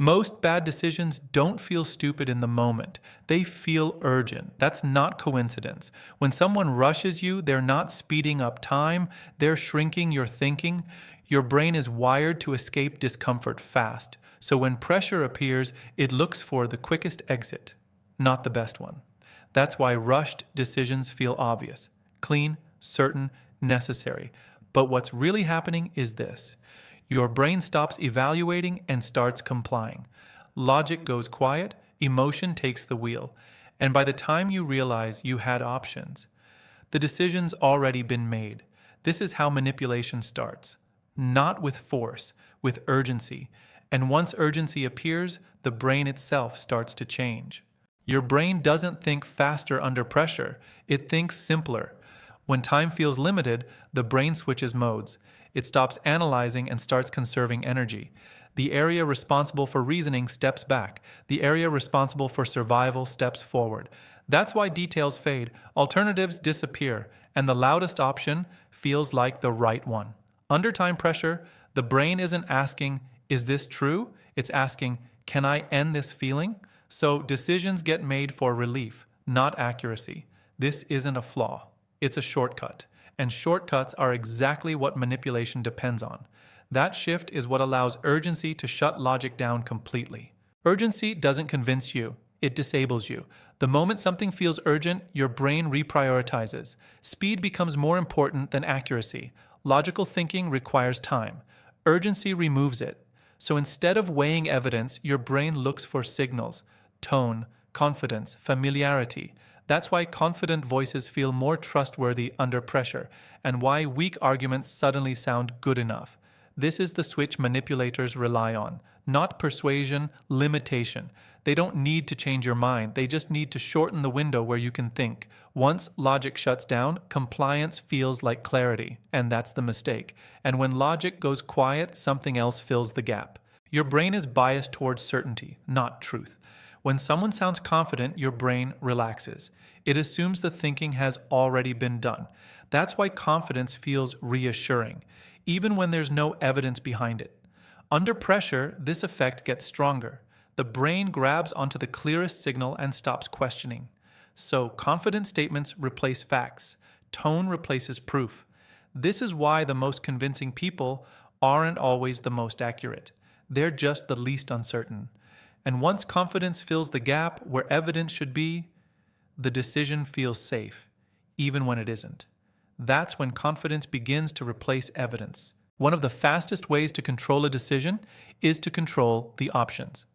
Most bad decisions don't feel stupid in the moment. They feel urgent. That's not coincidence. When someone rushes you, they're not speeding up time, they're shrinking your thinking. Your brain is wired to escape discomfort fast. So when pressure appears, it looks for the quickest exit, not the best one. That's why rushed decisions feel obvious, clean, certain, necessary. But what's really happening is this. Your brain stops evaluating and starts complying. Logic goes quiet, emotion takes the wheel. And by the time you realize you had options, the decision's already been made. This is how manipulation starts. Not with force, with urgency. And once urgency appears, the brain itself starts to change. Your brain doesn't think faster under pressure, it thinks simpler. When time feels limited, the brain switches modes. It stops analyzing and starts conserving energy. The area responsible for reasoning steps back. The area responsible for survival steps forward. That's why details fade, alternatives disappear, and the loudest option feels like the right one. Under time pressure, the brain isn't asking, "Is this true?" It's asking, "Can I end this feeling?" So decisions get made for relief, not accuracy. This isn't a flaw. It's a shortcut. And shortcuts are exactly what manipulation depends on. That shift is what allows urgency to shut logic down completely. Urgency doesn't convince you, it disables you. The moment something feels urgent, your brain reprioritizes. Speed becomes more important than accuracy. Logical thinking requires time. Urgency removes it. So instead of weighing evidence, your brain looks for signals, tone, confidence, familiarity. That's why confident voices feel more trustworthy under pressure, and why weak arguments suddenly sound good enough. This is the switch manipulators rely on, not persuasion, limitation. They don't need to change your mind, they just need to shorten the window where you can think. Once logic shuts down, compliance feels like clarity, and that's the mistake. And when logic goes quiet, something else fills the gap. Your brain is biased towards certainty, not truth. When someone sounds confident, your brain relaxes. It assumes the thinking has already been done. That's why confidence feels reassuring, even when there's no evidence behind it. Under pressure, this effect gets stronger. The brain grabs onto the clearest signal and stops questioning. So, confident statements replace facts. Tone replaces proof. This is why the most convincing people aren't always the most accurate. They're just the least uncertain. And once confidence fills the gap where evidence should be, the decision feels safe, even when it isn't. That's when confidence begins to replace evidence. One of the fastest ways to control a decision is to control the options.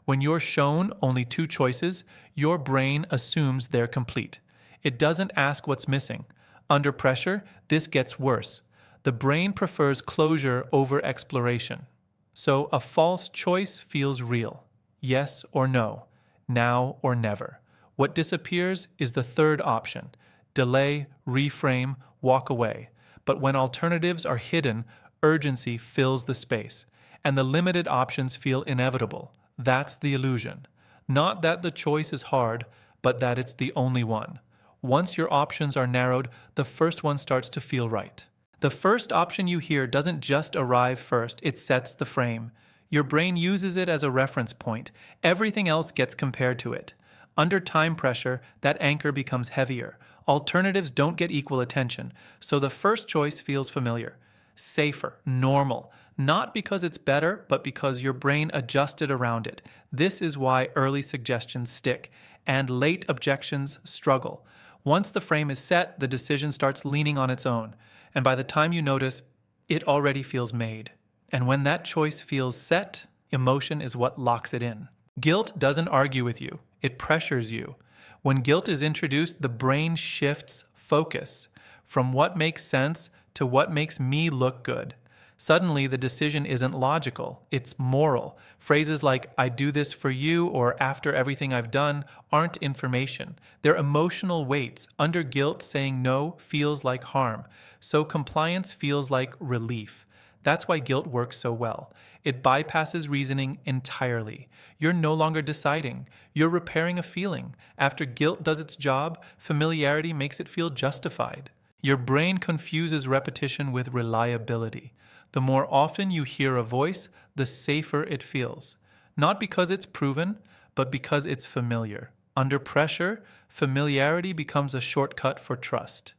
When you're shown only two choices, your brain assumes they're complete. It doesn't ask what's missing. Under pressure, this gets worse. The brain prefers closure over exploration. So a false choice feels real. Yes or no, now or never. What disappears is the third option. Delay, reframe, walk away. But when alternatives are hidden, urgency fills the space, and the limited options feel inevitable. That's the illusion. Not that the choice is hard, but that it's the only one. Once your options are narrowed, the first one starts to feel right. The first option you hear doesn't just arrive first, it sets the frame. Your brain uses it as a reference point. Everything else gets compared to it. Under time pressure, that anchor becomes heavier. Alternatives don't get equal attention, so the first choice feels familiar, safer, normal. Not because it's better, but because your brain adjusted around it. This is why early suggestions stick, and late objections struggle. Once the frame is set, the decision starts leaning on its own, and by the time you notice, it already feels made. And when that choice feels set, emotion is what locks it in. Guilt doesn't argue with you, it pressures you. When guilt is introduced, the brain shifts focus from what makes sense to what makes me look good. Suddenly, the decision isn't logical, it's moral. Phrases like, "I do this for you," or "after everything I've done," aren't information. They're emotional weights. Under guilt, saying no feels like harm. So compliance feels like relief. That's why guilt works so well. It bypasses reasoning entirely. You're no longer deciding. You're repairing a feeling. After guilt does its job, familiarity makes it feel justified. Your brain confuses repetition with reliability. The more often you hear a voice, the safer it feels. Not because it's proven, but because it's familiar. Under pressure, familiarity becomes a shortcut for trust.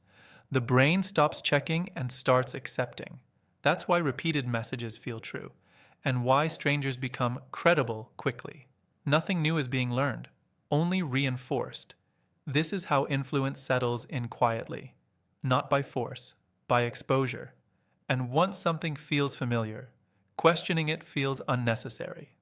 The brain stops checking and starts accepting. That's why repeated messages feel true, and why strangers become credible quickly. Nothing new is being learned, only reinforced. This is how influence settles in quietly, not by force, by exposure. And once something feels familiar, questioning it feels unnecessary.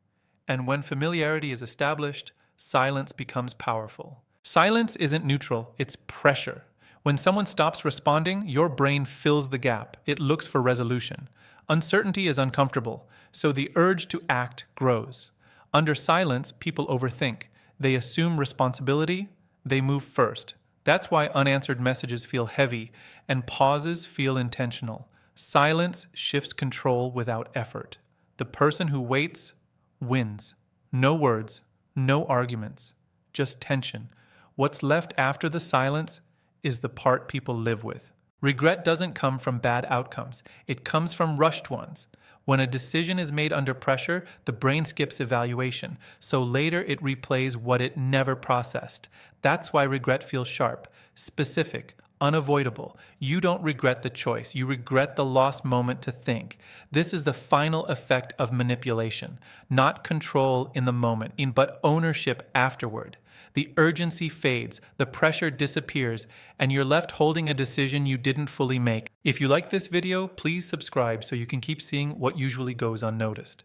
And when familiarity is established, silence becomes powerful. Silence isn't neutral, it's pressure. When someone stops responding, your brain fills the gap. It looks for resolution. Uncertainty is uncomfortable, so the urge to act grows. Under silence, people overthink. They assume responsibility, they move first. That's why unanswered messages feel heavy and pauses feel intentional. Silence shifts control without effort. The person who waits wins. No words, no arguments, just tension. What's left after the silence is the part people live with. Regret doesn't come from bad outcomes, it comes from rushed ones. When a decision is made under pressure, the brain skips evaluation, so later it replays what it never processed. That's why regret feels sharp, specific, unavoidable. You don't regret the choice, you regret the lost moment to think. This is the final effect of manipulation, not control in the moment, but ownership afterward. The urgency fades, the pressure disappears, and you're left holding a decision you didn't fully make. If you like this video, please subscribe so you can keep seeing what usually goes unnoticed.